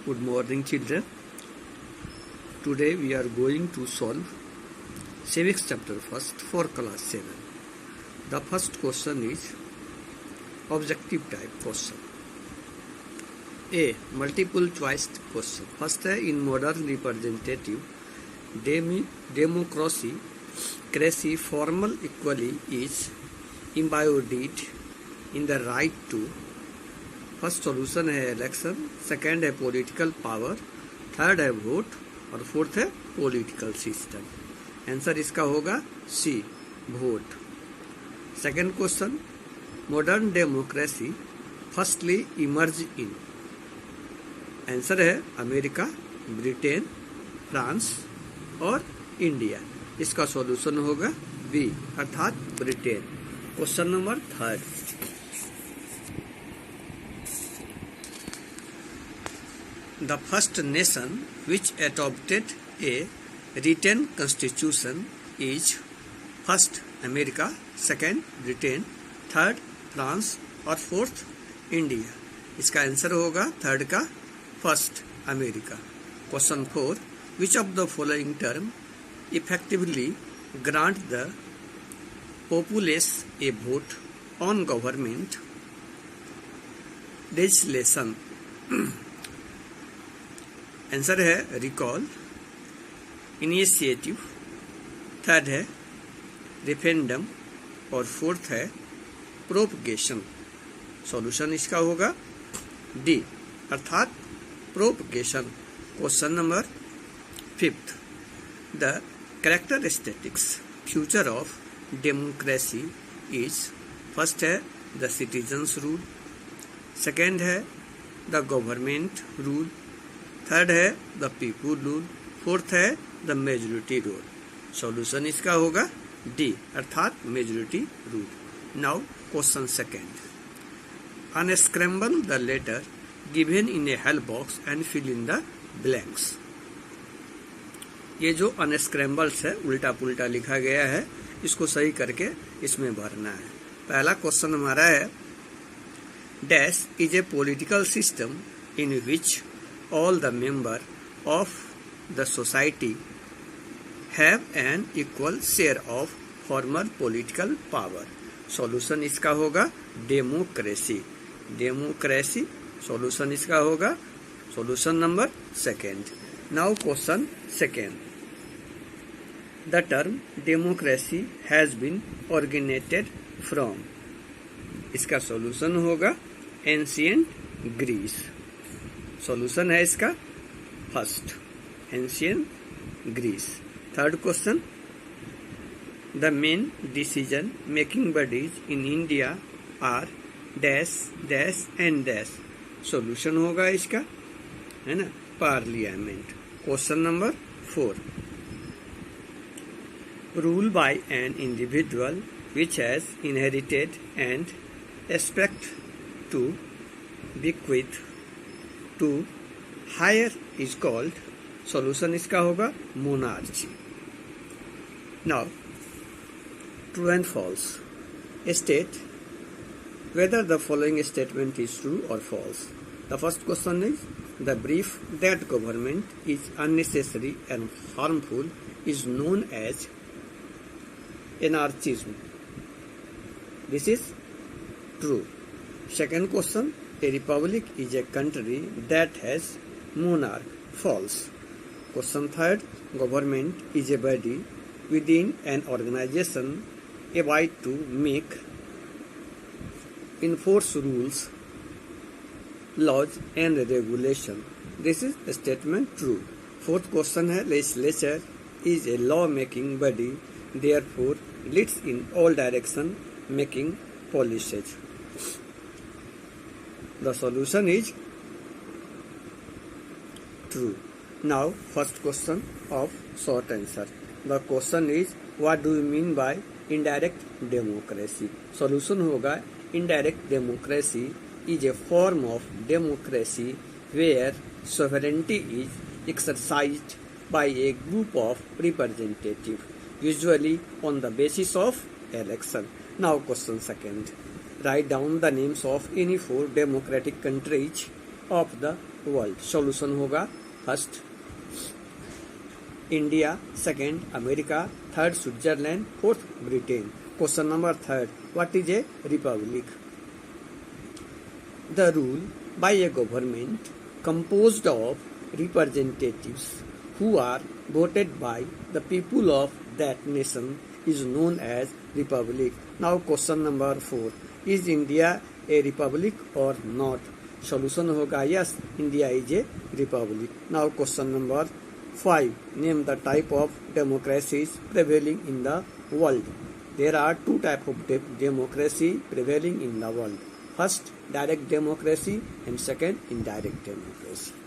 Good morning, children. Today we are going to solve civics chapter first for class 7. The first question is objective type question. A. Multiple choice question. First है in modern representative democracy, crazy formal equality is embodied in the right to. First solution है election, second है political power, third है vote और fourth है political system. Answer इसका होगा C, vote. Second question, modern democracy firstly emerge in. Answer है America, Britain, France और India. इसका सॉल्यूशन होगा बी अर्थात Britain. Question number third, the first nation which adopted a written constitution is first America, second Britain, third France और fourth India. इसका answer होगा third का first America. Question 4, which of the following term effectively grant the populace a vote on government legislation. Answer है recall, initiative, third है referendum और fourth है propagation. Solution इसका होगा डी अर्थात propagation. Question number 5, the characteristics future of democracy is. First है the citizens rule, second है the government rule, third है द पीपुल रूल, फोर्थ है द मेजोरिटी रूल. सॉल्यूशन इसका होगा डी अर्थात majority rule. Now question second, unscramble the letter given in a help box and fill in the blanks. ये जो अनस्क्रैम्बल्स है, उल्टा पुल्टा लिखा गया है, इसको सही करके इसमें भरना है. पहला क्वेश्चन हमारा है, dash is a political system in which all the member of the society have an equal share of formal political power. Solution इसका होगा डेमोक्रेसी. डेमोक्रेसी सॉल्यूशन इसका होगा solution number second. Now question second, the term democracy has been organised from. इसका solution होगा ancient Greece. Solution है इसका first ancient Greece. Third question, the main decision making bodies in India are dash dash and dash. Solution होगा इसका, है ना, parliament. Question number 4, rule by an individual which has inherited and expect to bequeath to higher is called. solution इसका होगा monarchy. Now true and false. State whether the following statement is true or false. The first question is, the belief that government is unnecessary and harmful is known as anarchism. This is true. Second question, a republic is a country that has monarch. False. Question third, government is a body within an organization able to make, enforce rules, laws and regulation. This is a statement true. Fourth question है, legislature is a law making body, therefore leads in all direction making policies. The solution is true. Now first question of short answer. The question is, what do you mean by indirect democracy? Solution होगा indirect democracy is a form of democracy where sovereignty is exercised by a group of representatives, usually on the basis of election. Now question second, write down the names of any 4 democratic countries of the world. Solution होगा first India, second America, third Switzerland, fourth Britain. Question number third, what is a republic? The rule by a government composed of representatives who are voted by the people of that nation is known as republic. Now question number 4, is India a republic or not? Solution होगा yes, India is a republic. Now question number 5, name the type of democracies prevailing in the world. There are two types of democracy prevailing in the world. First, direct democracy, and second, indirect democracy.